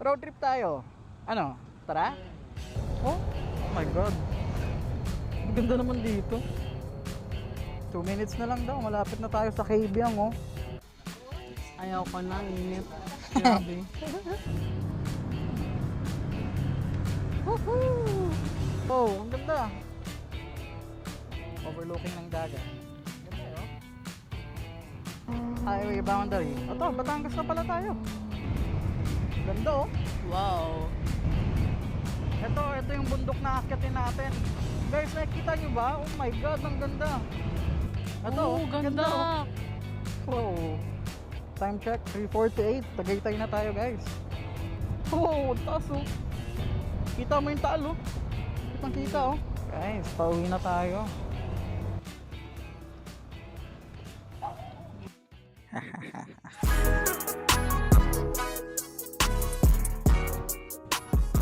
Road trip tayo. Ano? Tara? Oh my god. Ang ganda naman dito. 2 minutes na lang daw. Malapit na tayo sa Kabyang, oh. Ayaw ko na, init. Grabe. Woohoo! Oh, ang ganda. Overlooking ng dagat. Ganda, oh. Highway boundary. Ito, Batangas na pala tayo. Ganda, oh. Wow. Ito yung bundok na akyatin natin. Guys, nakikita nyo ba? Oh my god, ang ganda. Ito, Oo, ganda. Oh. Wow. Time check, 3:48. Tagaytay na tayo, guys. Oh, taas, oh. Kita mo yung taal, oh. Kitang kita, oh. Guys, pauwi na tayo.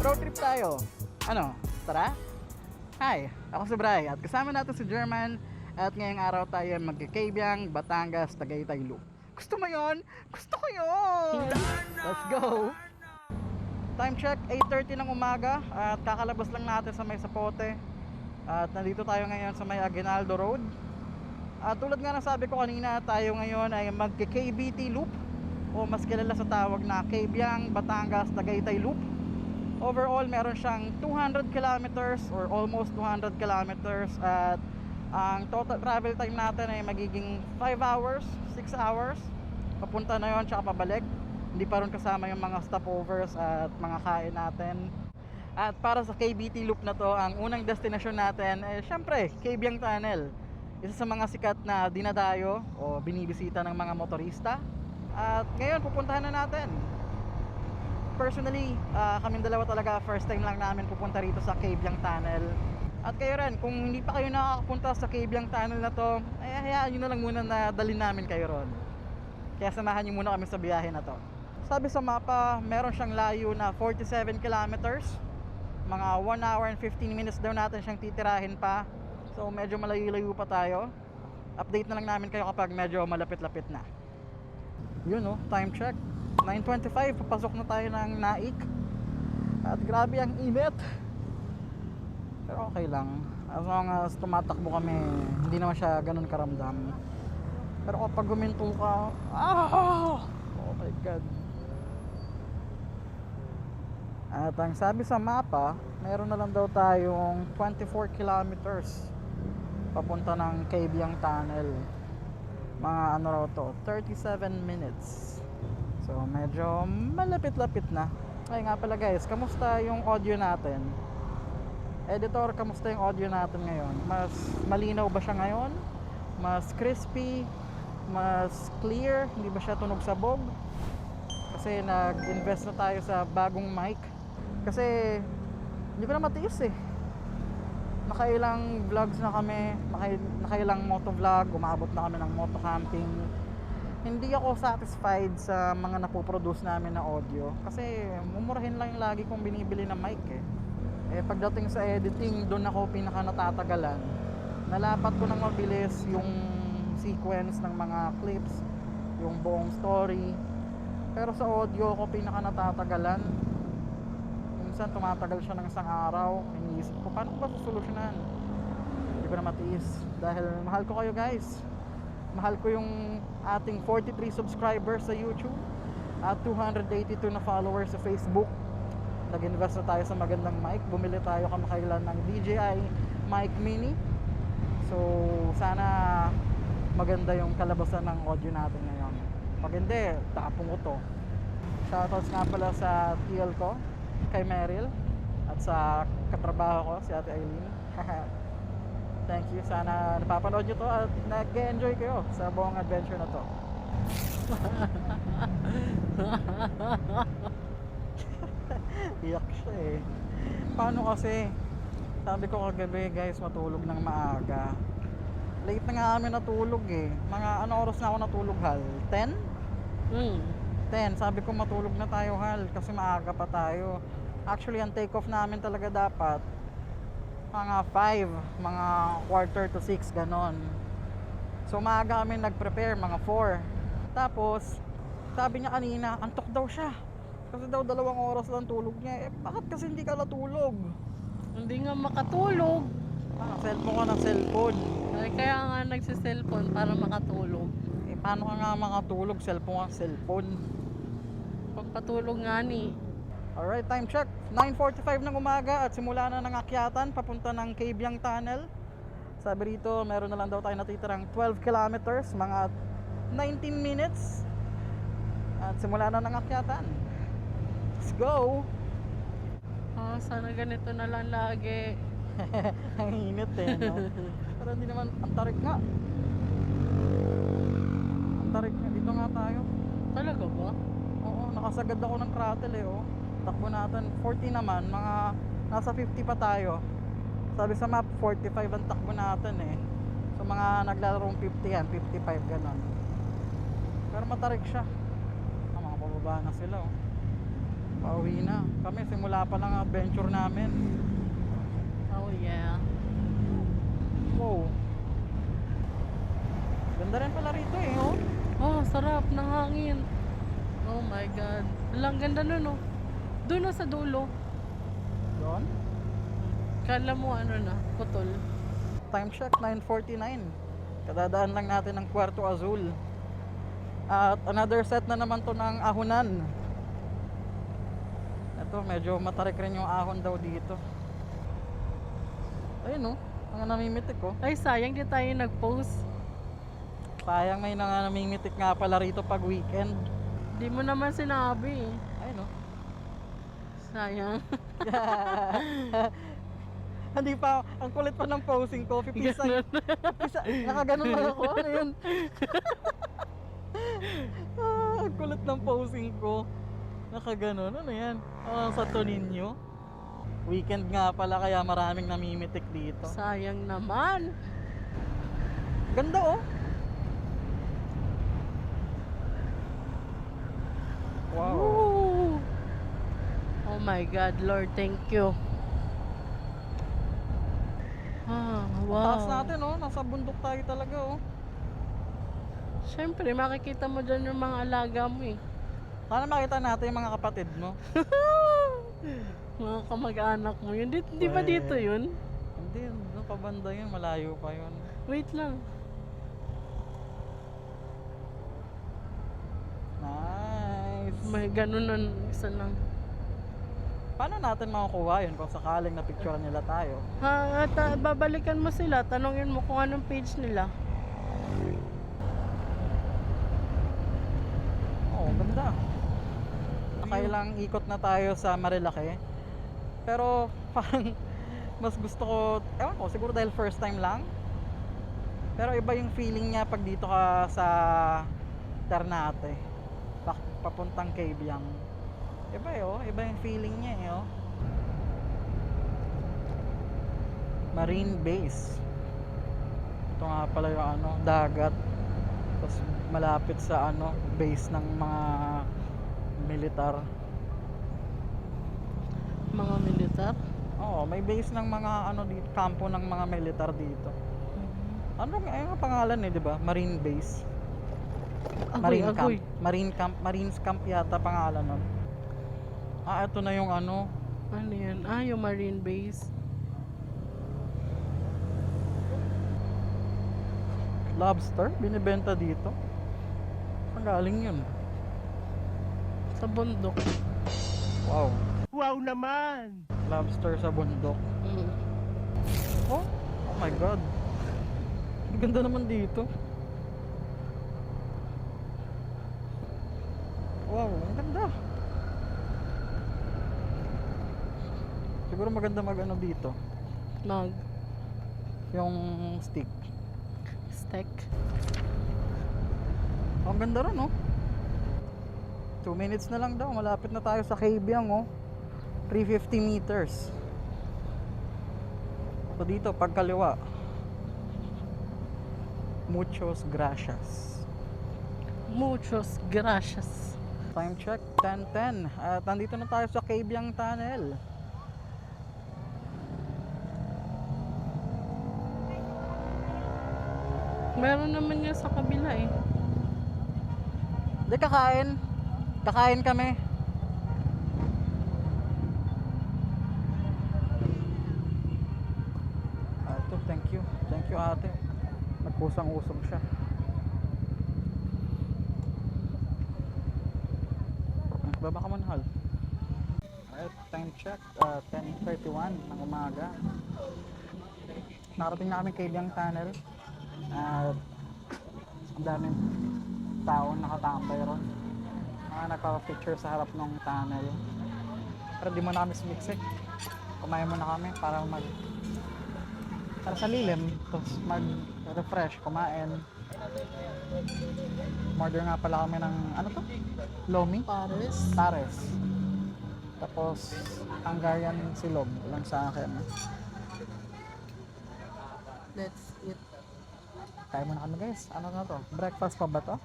Road trip tayo. Ano? Tara? Hi, ako si Bray at kasama natin si German at ngayong araw tayo magkikabyang Batangas Tagaytay Loop. Gusto mo yon? Gusto ko yon! Let's go! Time check, 8:30 ng umaga at kakalabas lang natin sa may Sapote at nandito tayo ngayon sa may Aguinaldo Road. At tulad nga ng sabi ko kanina, tayo ngayon ay magki-KBT Loop o mas kilala sa tawag na Kabyang Batangas Tagaytay Loop. Overall, meron siyang 200 kilometers or almost 200 kilometers at ang total travel time natin ay magiging 5 hours, 6 hours. Papunta na yon tsaka pabalik. Hindi pa rin kasama yung mga stopovers at mga kain natin. At para sa KBT Loop na to, ang unang destination natin ay syempre, Kabyang Tunnel. Isa sa mga sikat na dinadayo o binibisita ng mga motorista. At ngayon, pupuntahan na natin. Personally, kaming dalawa talaga first time lang namin pupunta rito sa Kabyang Tunnel. At kayo rin, kung hindi pa kayo nakakapunta sa Kabyang Tunnel na to, ay hayaan nyo na lang muna na dalhin namin kayo ron. Kaya samahan nyo muna kami sa biyahe na to. Sabi sa mapa, meron siyang layo na 47 kilometers. Mga 1 hour and 15 minutes daw natin siyang titirahin pa. So medyo malayo-layo pa tayo. Update na lang namin kayo kapag medyo malapit-lapit na. Yun, oh, time check 9:25, papasok na tayo ng Naik. At grabe ang init. Pero okay lang. As long as tumatakbo kami, hindi naman siya ganun karamdam. Pero kapag guminto ka, oh my god. At ang sabi sa mapa, meron na lang daw tayong 24 kilometers papunta ng Kabyang Tunnel. Mga ano raw to, 37 minutes. So medyo malapit-lapit na. Ay nga pala guys, kamusta yung audio natin? Editor, kamusta yung audio natin ngayon? Mas malinaw ba siya ngayon? Mas crispy? Mas clear? Hindi ba siya tunog sabog? Kasi nag-invest na tayo sa bagong mic. Kasi hindi ko na matiis eh. Nakailang vlogs na kami, nakailang motovlog, umabot na kami ng moto camping. Hindi ako satisfied sa mga napoproduce namin na audio kasi mumurahin lang yung lagi kong binibili na mic eh. Pagdating sa editing, doon ako pinaka natatagalan. Nalapat ko nang mabilis yung sequence ng mga clips, yung buong story. Pero sa audio ko pinaka natatagalan. Minsan tumatagal siya ng isang araw. Iniisip ko, paano ko ba susolusyonan? Hindi ko na matiis dahil mahal ko kayo guys. Mahal ko yung ating 43 subscribers sa YouTube at 282 na followers sa Facebook. Nag-invest na tayo sa magandang mic. Bumili tayo kamakailan ng DJI Mic Mini. So sana maganda yung kalabasan ng audio natin ngayon. Pag hindi, tapong ko to. Shoutouts nga pala sa TL ko, kay Meryl, at sa katrabaho ko, si Ate Eileen. Thank you. Sana napapanood nyo to at nag-enjoy kayo sa buong adventure na to. Iyak siya eh. Paano kasi? Sabi ko kagabi guys, matulog ng maaga. Late na nga kami natulog eh. Mga anong oras na ako natulog hal? 10? 10. Sabi ko matulog na tayo hal kasi maaga pa tayo. Actually ang take off namin talaga dapat mga 5, mga quarter to 6 ganon. So maaga kami nag-prepare, mga 4. Tapos sabi niya kanina, antok daw siya. Kasi daw 2 oras lang tulog niya. Eh, bakit kasi hindi ka natulog? Hindi nga makatulog. Cellphone ka ng cellphone. Ay, kaya nga nagsiselfon para makatulog. Eh, paano ka nga makatulog? Cellphone ka, cellphone. Pagpatulog nga ni. Alright, time check. 9:45 ng umaga at simula na ng akyatan papunta ng Cabyang Tunnel. Sabi rito, meron na lang daw tayo natitirang 12 kilometers, mga 19 minutes. At simula na ng akyatan. Let's go! Ah, sana ganito na lang lagi. Ang init eh, no? Pero hindi naman, ang tarik nga. Ang tarik nga. Dito nga tayo. Talaga ba? Oo, nakasagad ako ng throttle eh, oh. Takbo natin, 40 naman, mga nasa 50 pa tayo. Sabi sa map, 45 ang takbo natin eh. So mga naglarong 50 yan, 55 ganon. Pero matarik siya. Mga pababa na sila, oh. Pauwi na. Kami, simula pa lang ang adventure namin. Oh yeah. Wow. Ganda rin pala rito eh, oh. Oh, sarap ng hangin. Oh my God. Walang ganda nun, oh. Doon na sa dulo. Doon. Kala mo ano na, putol. Time check, 9:49. Kadadaan lang natin ng Puerto Azul. At another set na naman to ng ahonan. Ito, medyo matarik rin yung ahon daw dito. Ayun oh, mga namimitik oh. Ay, sayang di tayo nag-post. Sayang may namimitik nga pala rito pag weekend. Di mo naman sinabi. Ayun oh. Sayang. Hindi pa, ang kulit pa ng posing ko. Pipisa, nakaganon lang ako. Ano yun? Ang kulit ng posing ko. Nakaganon. Ano yan? Sa Toninyo. Weekend nga pala kaya maraming namimitik dito. Sayang naman. Ganda oh. Wow. Woo! Oh my God, Lord, thank you. Ah, Taas wow. natin oh. Nasa bundok tayo talaga oh. Siyempre, makikita mo dyan yung mga alaga mo eh. Sana makita natin yung mga kapatid mo. Mga kamag-anak mo yun. Di ba Weh. dito yun? Hindi, doon pa banda yun. Malayo pa yun. Wait lang. Nice. May ganun na isa lang. Paano natin makukuha yun kung sakaling na-picture nila tayo? Ha, at babalikan mo sila. Tanungin mo kung anong page nila. Oo, ganda. Nakailang ikot na tayo sa Marilake. Pero parang mas gusto ko, ewan ko, siguro dahil first time lang. Pero iba yung feeling niya pag dito ka sa Ternate. Papuntang Cabyang. Iba eh, oh. Iba yung feeling niya eh, oh. Marine base. Ito nga pala yung ano, dagat. Tapos malapit sa ano, base ng mga militar. Mga militar. Oo, may base ng mga ano dito, kampo ng mga militar dito. Ano nga yung pangalan eh, 'di ba? Marine base. Marine Agoy. camp. Marines camp yata pangalan nun. Ah, ito na yung ano. Ano yan? Ah, yung marine base. Lobster, binibenta dito. Saan galing yun? Sa bundok. Wow. Wow naman! Lobster sa bundok. Mm. Oh my god. Ang ganda naman dito. Wow, ang ganda. Siguro maganda mag-ano dito. Mag Yung stick. steak. Ang ganda rin, oh. 2 minutes na lang daw. Malapit na tayo sa Cabyang, oh. 350 meters. So dito, pagkaliwa. Muchos gracias. Muchos gracias. Time check, 10:10. At nandito na tayo sa Cabyang Tunnel. Meron naman yan sa kabila eh. Hindi, kakain. Kakain kami. you ate. Nagkusang-usog siya. Baba ka muna, Hal. Alright, time check. 10:31 ng umaga. Nakarating na kami kay Biang Tunnel. At ang daming tao nakatambay ron. Mga nagpapapicture sa harap ng tunnel. Pero di muna kami sumiksik. Kumain muna kami para sa lilim. Tapos mag-refresh, kumain. Order nga pala kami ng ano to? Lomi? Pares. Tapos Hungarian silog lang sa akin. Let's eat Kaya muna kami guys. Ano na to? Breakfast pa ba to?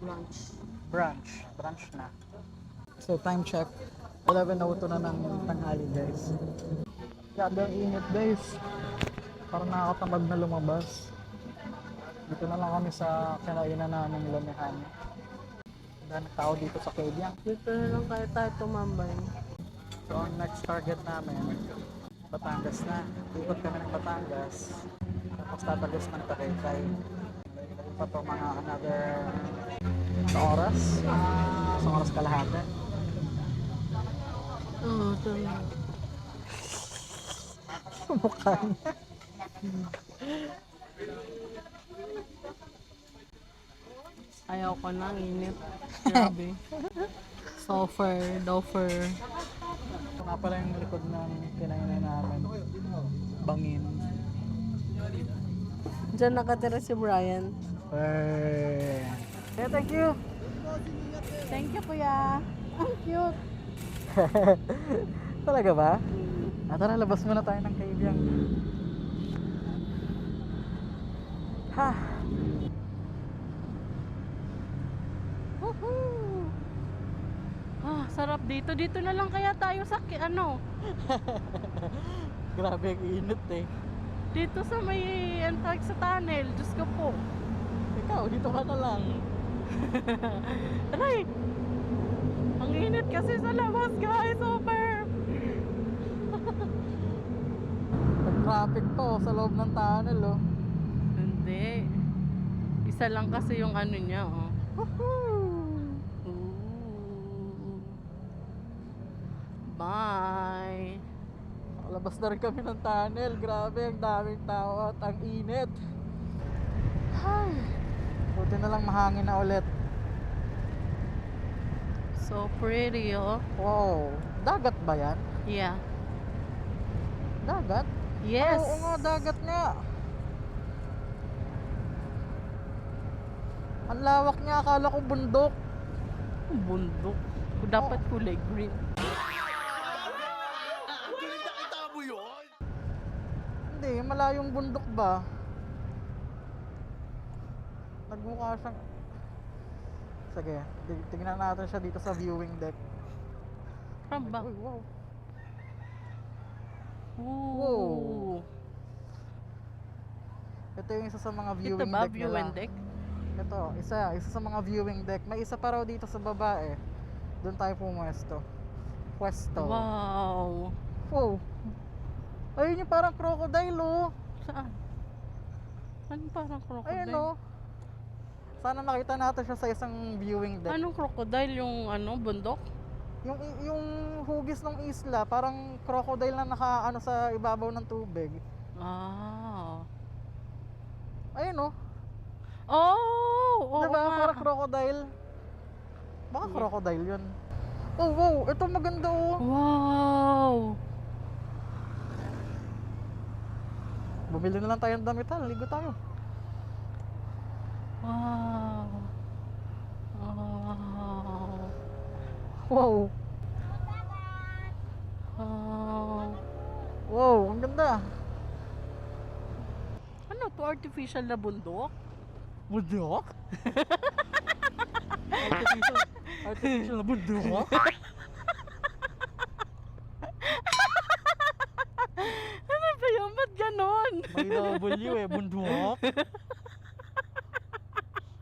lunch. Brunch na. So time check. 11:02 na ng tanghali guys. Grabe ang init guys. Parang nakakatamad na lumabas. Dito na lang kami sa kinainan namin lumihan. Dahil tao dito sa Kabyang. Dito na lang kaya tayo tumambay. So ang next target namin, Batangas na. Ikot kami ng Batangas. Tapos tatagos ng Tagaytay. Pa to mga another isang oras kalahati. Oo, ito na. Mukha niya. Ayaw ko na, init. Grabe. Dofer. Ito nga pala yung likod ng kinainan namin. Bangin. Diyan nakatira si Brian. Hey. Okay, thank you. Thank you, kuya. Ang cute. Talaga ba? Tara, labas muna tayo ng Kabyang. Ha! Woohoo! Sarap dito. Dito na lang kaya tayo sa Grabe ang init eh. dito sa may entag sa tunnel. Diyos ko po. Ikaw, dito ka na lang. Aray! Ang init kasi sa labas, guys. Super! Nag-traffic pa oh, sa loob ng tunnel oh. Hindi. Isa lang kasi yung ano niya, oh. Woohoo! Ooh. Bye! Labas na rin kami ng tunnel. Grabe, ang daming tao at ang init. Ay, buti na lang mahangin na ulit. So pretty, oh. Wow, dagat ba yan? Yeah. Dagat? Yes. Oo nga, dagat nga. Ang lawak niya, akala ko bundok. Bundok. Dapat kulay green. Hindi, malayong bundok ba? Nagmukha siyang... Sige, tignan natin siya dito sa viewing deck. Saan ba? Uy, wow. Ooh. Ito yung isa sa mga Ito viewing ba, deck view nila. and deck? Ito, isa sa mga viewing deck. May isa pa raw dito sa baba eh. Doon tayo pumuesto. Pwesto. Wow. Wow. Ayun yung parang crocodile oh. Saan? Ano parang crocodile? Ayun oh. Sana nakita natin siya sa isang viewing deck. Anong crocodile? Yung bundok? Yung hugis ng isla, parang crocodile na naka sa ibabaw ng tubig. Ah. Ayun oh. Oh! Oo Diba? nga. Parang crocodile. Baka crocodile yun. Oh wow, ito maganda oh. Wow! Bumili na lang tayo ng damit ha, ligo tayo. Wow! Wow! Wow. Wow! Wow, ang ganda. Ano to? Artificial na bundok? Bundok? Artificial na bundok? Ano ba yun? Ba't ganon? May W eh, bundok.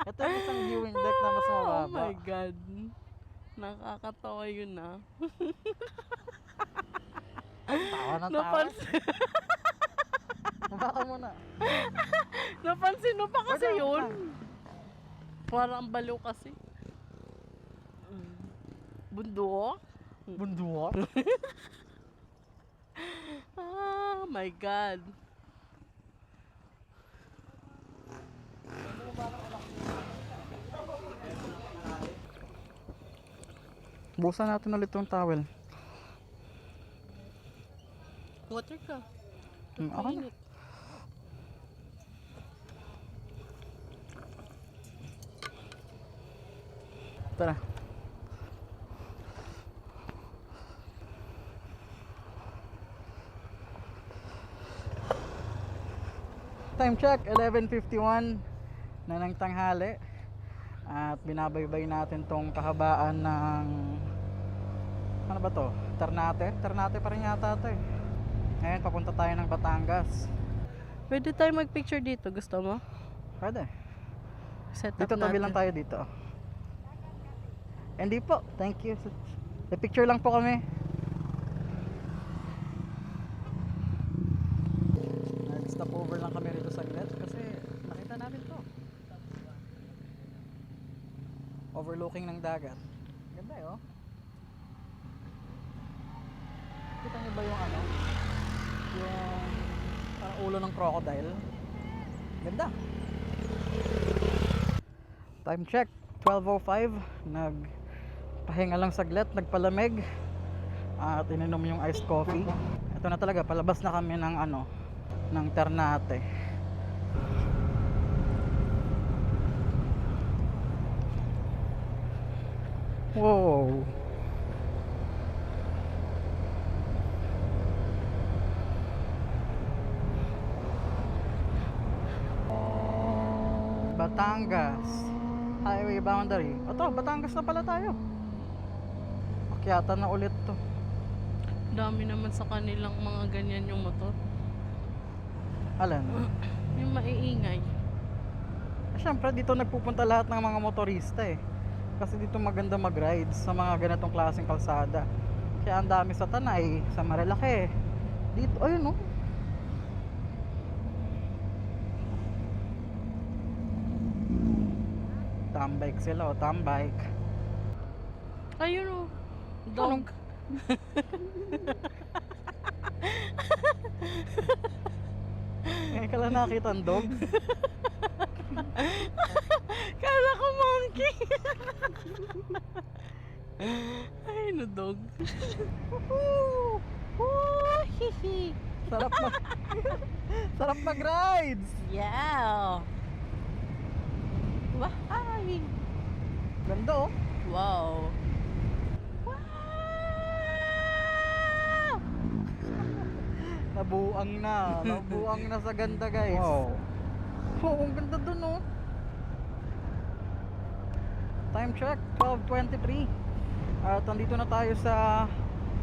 Ito yung isang viewing deck na mas Oh mababa. my God. Nakakatawa yun ah. Tawa na tawa. Napansin. Baka mo na. Napansin mo pa kasi Wala, yun. wala. Parang ang baliw kasi. Bundok? Bundok? Oh my God. Busan natin ulit yung towel. Water ka. Ako na. Mainit. Tara. Time check, 11:51 na ng tanghali. At binabaybay natin tong kahabaan ng ano ba to? Ternate? Ternate pa rin yata to eh. Ngayon papunta tayo ng Batangas. Pwede tayo mag-picture dito. Gusto mo? Pwede. Set up Dito tabi natin. lang tayo dito. Hindi po, thank you. I-picture lang po kami. Nag-stop over lang kami rito sa Glet kasi nakita natin to. Overlooking ng dagat. Ganda eh oh. Kita niyo ba yung ano? Yung parang ulo ng crocodile. Ganda. Time check, 12:05. Nagpahinga lang saglit, nagpalamig. At ininom yung iced coffee. Ito na talaga, palabas na kami ng ano, ng Ternate. Wow. Batangas highway boundary. Ito, Batangas na pala tayo. Akyatan na ulit to. Dami naman sa kanilang mga ganyan yung motor. Alan? Yung maiingay. Siyempre dito nagpupunta lahat ng mga motorista eh. Kasi dito maganda mag-ride sa mga ganitong klaseng kalsada. Kaya ang dami sa Tanay, sa Marilake. Dito, ayun oh. Tambike sila oh, tambike. Ayun o. Dog. Ngayon ka lang nakita ang dog. Kala ko monkey. Ay, no dog. Woohoo! Oh, hihi. Sarap mag sarap mag-rides. Yeah. Wahay. Ganda oh. Wow. Nabuang na sa ganda guys. Wow. Oh, ang ganda dun oh. Time check, 12:23. At andito na tayo sa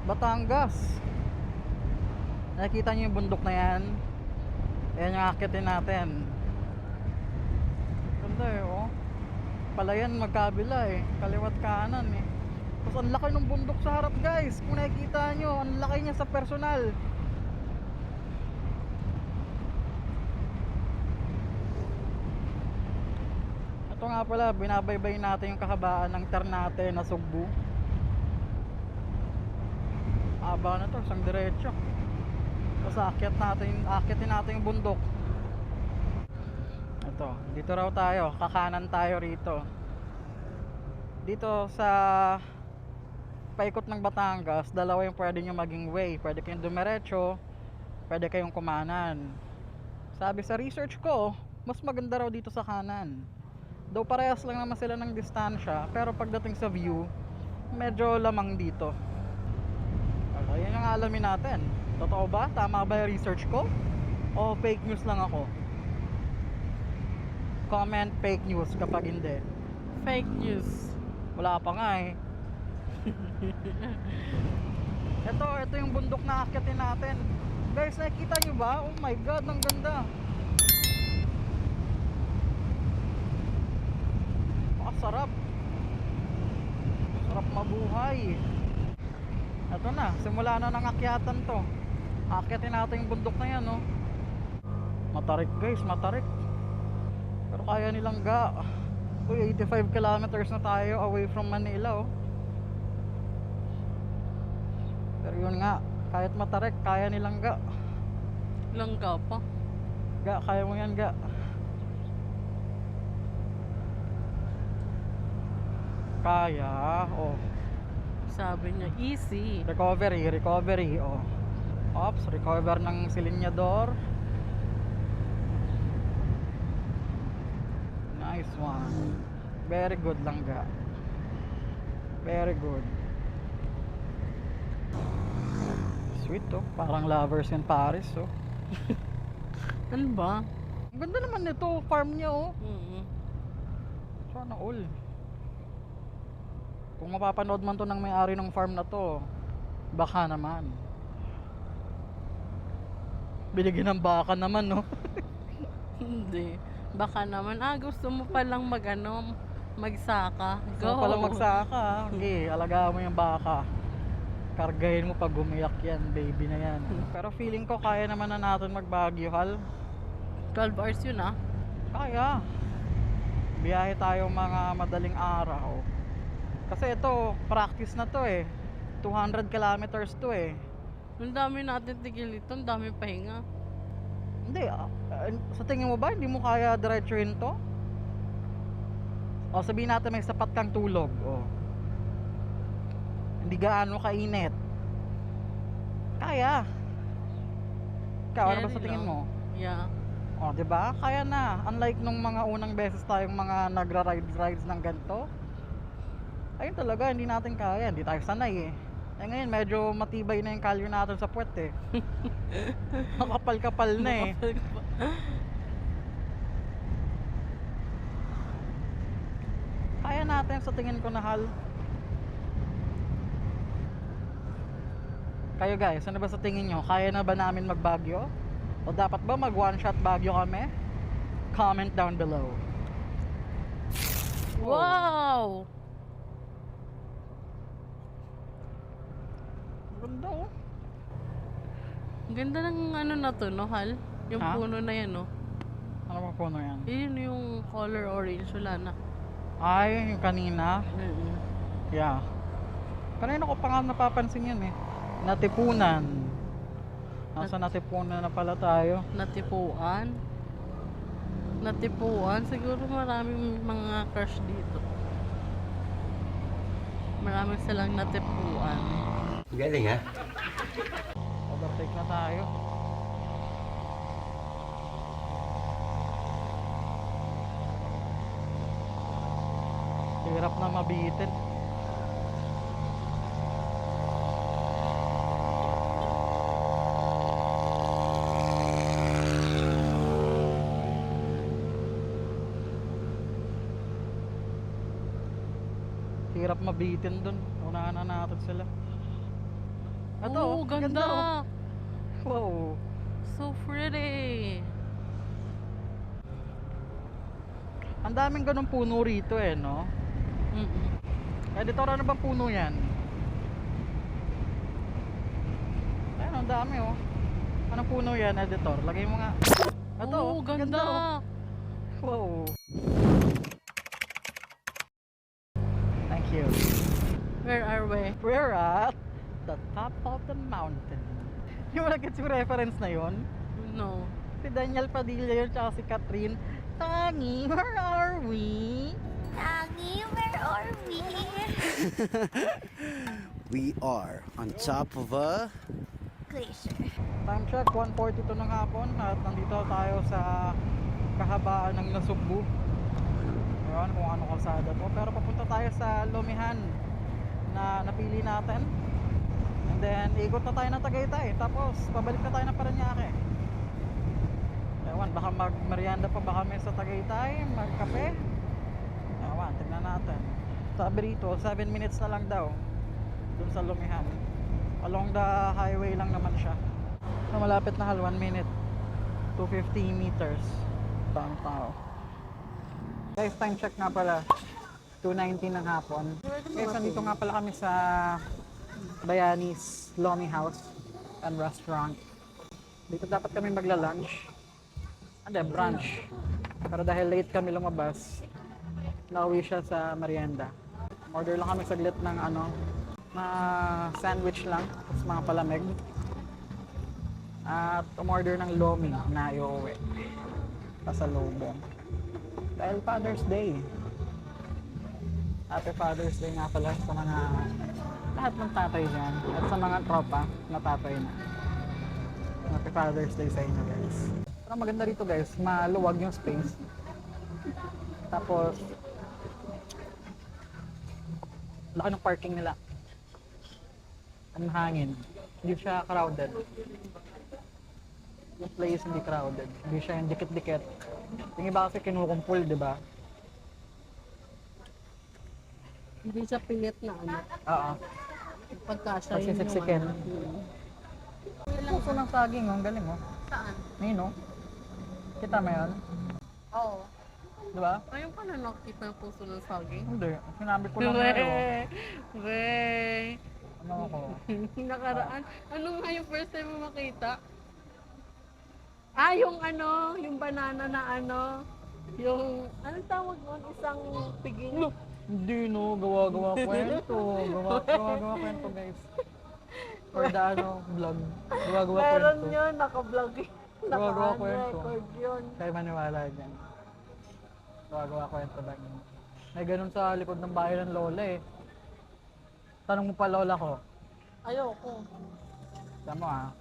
Batangas. Nakikita niyo yung bundok na yan? Ayan yung akitin natin. Ganda eh oh. Palayan magkabila eh. Kaliwat kanan eh. Tapos ang laki ng bundok sa harap guys. Kung nakikita nyo, ang laki niya sa personal. Ito nga pala, binabaybay natin yung kahabaan ng Ternate na Sugbu. Aba na to, isang diretso. Tapos akitin natin yung bundok. Ito, dito raw tayo, kakanan tayo rito. Dito sa paikot ng Batangas, dalawa yung pwede nyo maging way. Pwede kayong dumiretso, pwede kayong kumanan. Sabi sa research ko, mas maganda raw dito sa kanan. Though parehas lang naman sila ng distansya, pero pagdating sa view, medyo lamang dito. Okay, yan yung alamin natin. Totoo ba? Tama ba yung research ko? O fake news lang ako? Comment fake news kapag hindi. Fake news. Wala pa nga eh. ito yung bundok na akitin natin. Guys, nakikita nyo ba? Oh my god, ang ganda. Sarap. Sarap mabuhay. Ito na, simula na ng akyatan to. Akitin natin yung bundok na yan, no? Matarik guys, matarik. Pero kaya nilang ga. Uy, 85 kilometers na tayo away from Manila oh. Pero yun nga, kahit matarik, kaya nilang ga. Langga pa. Ga, kaya mo yan ga. Kaya, oh. Sabi niya, easy. Recovery, recovery, oh. Ops, recover ng silinyador. Nice one. Very good lang ga. Very good. Sweet oh, parang lovers in Paris oh. Ano ba? Ang ganda naman nito, farm niya oh. Sana all. Kung mapapanood man to ng may-ari ng farm na to, baka naman. Binigyan ng baka naman no. Hindi. Baka naman, gusto mo palang magsaka. Gusto Go. mo palang magsaka. Okay, alagaan mo yung baka. Kargahin mo pag umiyak yan, baby na yan. Pero feeling ko kaya naman na natin mag-Baguio, Hal. 12 hours yun Kaya. Biyahe tayo mga madaling araw. Kasi ito, practice na to eh. 200 kilometers to eh. Ang dami natin tigil ito, ang dami pahinga. Hindi, sa tingin mo ba hindi mo kaya diretsuhin to? O sabihin natin may sapat kang tulog. O. Hindi gaano kainit. Kaya. Ikaw, ano ba sa tingin mo? Yeah. O, 'di ba? Kaya na. Unlike nung mga unang beses tayong mga nagra-rides ng ganito. Ayun talaga, hindi natin kaya. Hindi tayo sanay eh. Eh ngayon, medyo matibay na yung kalyo natin sa puwet eh. Makapal-kapal na eh. Kaya natin sa tingin ko na Hal. Kayo guys, ano ba sa tingin nyo? Kaya na ba namin mag-Baguio? O dapat ba mag one shot Baguio kami? Comment down below. Wow! Ganda oh. Ang ganda ng ano na to, no, Hal? Yung puno na yan, no? Ano ba puno yan? Yun yung color orange, wala na. Ay, yung kanina. Yeah. Kanina ko pa nga napapansin yun eh. Natipunan. Nasa natipunan na pala tayo. Natipuan. Natipuan. Siguro maraming mga crush dito. Maraming silang natipuan. Galing ha? Overtake na tayo. Hirap na mabitin. Hirap mabitin dun. Unahan na natin sila. Ito, Oh, ganda. oh. Wow. So pretty. Ang daming ganong puno rito eh, no? Editor, ano bang puno yan? Ayun, ang dami oh. Anong puno yan, editor? Lagay mo nga. Ito, Oh, ganda. oh. Wow. Thank you. Where are we? We're at the top of the mountain. Yung nag-gets yung reference na yon? No. Si Daniel Padilla yun, tsaka si Catherine. Tangi, where are we? Tangi, where are we? We are on top of a Glacier. Time check, 1:42 ng hapon at nandito tayo sa kahabaan ng Nasugbu. Ngayon kung ano kalsada to. Pero papunta tayo sa Lumihan na napili natin. And then ikot na tayo ng Tagaytay. Tapos pabalik na tayo ng Parañaque. Ewan, baka mag-merienda pa ba kami sa Tagaytay? Magkape? Ewan, tignan natin. Sabi rito, 7 minutes na lang daw dun sa Lumihan. Along the highway lang naman siya. So, malapit na Hal, 1 minute. 250 meters. Saan tao? Guys, time check nga pala. 2:19 ng hapon. Guys, nandito nga pala kami sa Bayani's Lomi House and Restaurant. Dito dapat kami magla-lunch. Hindi, brunch. Pero dahil late kami lumabas, nauwi siya sa merienda. Order lang kami saglit ng na sandwich lang, tapos mga palamig. At umorder ng lomi na iuwi. Pasalubong. Dahil Father's Day. Happy Father's Day nga pala sa mga lahat ng tatay dyan. At sa mga tropa na tatay na. Happy Father's Day sa inyo guys. Pero maganda rito guys, maluwag yung space. Tapos, laki ng parking nila. Ang hangin. Hindi siya crowded. Yung place hindi crowded. Hindi siya yung dikit-dikit. Yung iba kasi kinukumpul, di ba? Hindi siya pilit na ano. Oo. Pagkasya Kasi yun yung siksikin. ano. Puso ng saging, ang galing oh. Saan? Nino. Kita mo yun? Oo. Di ba? Ayun pa na nakita yung puso ng saging. Hindi. Sinabi ko lang na yun. Wey! Ano ako? Nakaraan. Ano nga yung first time mo makita? Ah, yung ano, yung banana na ano, yung, anong tawag nun? Isang piging. Hindi no, gawa-gawa kwento. Gawa-gawa kwento guys. For the vlog. Gawa-gawa Meron kwento. yun, naka-vlog yun. Gawa-gawa kwento. Naka-record yun. Kaya maniwala dyan. Gawa-gawa kwento lang yun. May ganun sa likod ng bahay ng lola eh. Tanong mo pa lola ko. Ayoko. Alam mo ah.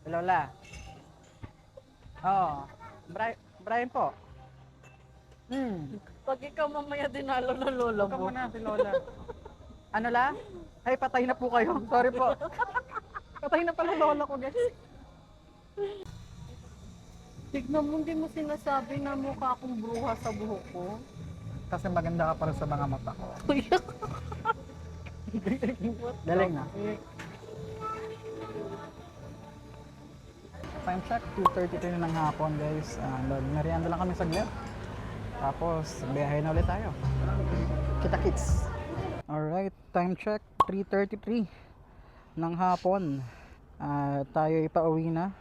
Lola. Oo. Brian po. Pag ikaw mamaya dinalo ng lola Huwag ka mo. muna si lola. Ano la? Ay, patay na po kayo. Sorry po. Patay na pala lola ko guys. Tignan mo, hindi mo sinasabi na mukha akong bruha sa buhok ko. Kasi maganda ka para sa mga mata ko. Kuya. Galing na. Time check, 2:33 na ng hapon guys. Merienda lang kami saglit. Tapos, biyahe na ulit tayo. Kita kits. Alright, time check, 3:33 ng hapon. Tayo ipauwi na.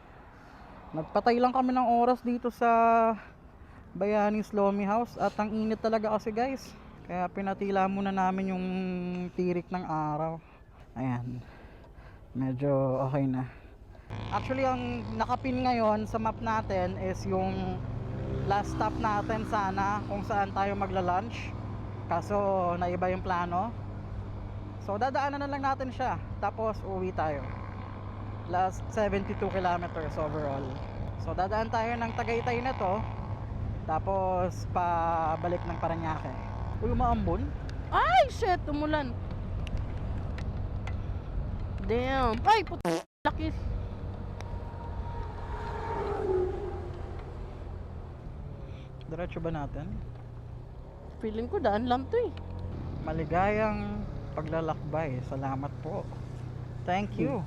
Nagpatay lang kami ng oras dito sa Bayani's Lomi House. At ang init talaga kasi guys. Kaya pinatila muna namin yung tirik ng araw. Ayan. Medyo okay na. Actually, ang nakapin ngayon sa map natin is yung last stop natin sana kung saan tayo magla-lunch. Kaso naiba yung plano. So dadaanan na lang natin siya. Tapos uwi tayo. Last 72 kilometers overall. So dadaan tayo ng Tagaytay na to. Tapos pabalik ng Parañaque. Uy, umaambon. Ay, shit! Umulan. Damn. Ay, laki. Diretso ba natin? Feeling ko daan lang to eh. Maligayang paglalakbay. Salamat po. Thank you.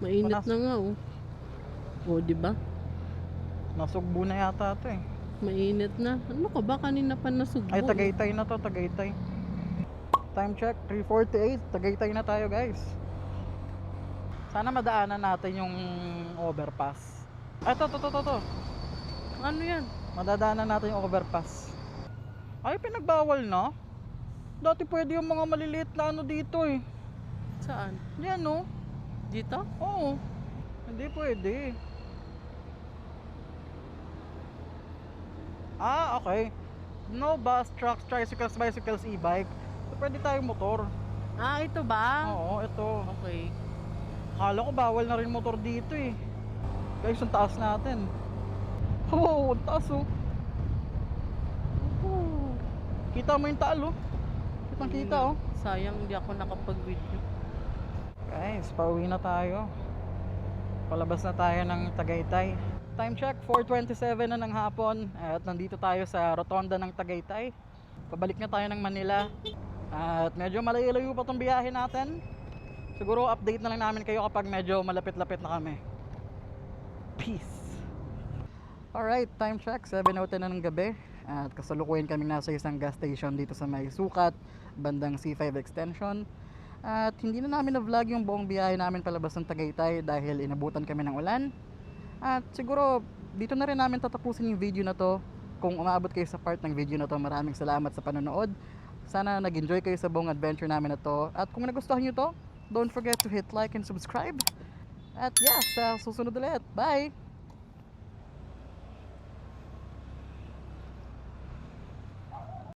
Mainit Panas- na nga oh. Oh, di ba? Nasugbo na yata ito eh. Mainit na. Ano ka ba? Kanina pa nasugbo. Ay, Tagaytay na to, Tagaytay. Time check, 3:48. Tagaytay na tayo guys. Sana madaanan natin yung overpass. Ay, to. Ano yan? Madadaanan natin yung overpass. Ay, pinagbawal na. Dati pwede yung mga maliliit na ano dito eh. Saan? Yan no. Dito? Oo. Hindi pwede. Okay. No bus, trucks, tricycles, bicycles, e-bike. So, pwede tayong motor. Ah, ito ba? Oo, ito. Okay. Akala ko bawal na rin motor dito eh. Guys, ang taas natin. Oo, ang taas oh. Kita mo yung taal oh. Kitang kita oh. Sayang hindi ako nakapag-video. Guys, pauwi na tayo. Palabas na tayo ng Tagaytay. Time check, 4:27 na ng hapon. At nandito tayo sa rotonda ng Tagaytay. Pabalik na tayo ng Manila. At medyo malayo-layo pa itong biyahe natin. Siguro update na lang namin kayo kapag medyo malapit-lapit na kami. Peace! Alright, time check, 7:10 na ng gabi. At kasalukuyan kaming nasa isang gas station dito sa may Sukat, bandang C5 Extension. At hindi na namin na-vlog yung buong biyahe namin palabas ng Tagaytay dahil inabutan kami ng ulan. At siguro dito na rin namin tatapusin yung video na to. Kung umabot kayo sa part ng video na to, maraming salamat sa panonood. Sana nag-enjoy kayo sa buong adventure namin na to. At kung nagustuhan nyo to, don't forget to hit like and subscribe. At yeah, sa susunod ulit. Bye!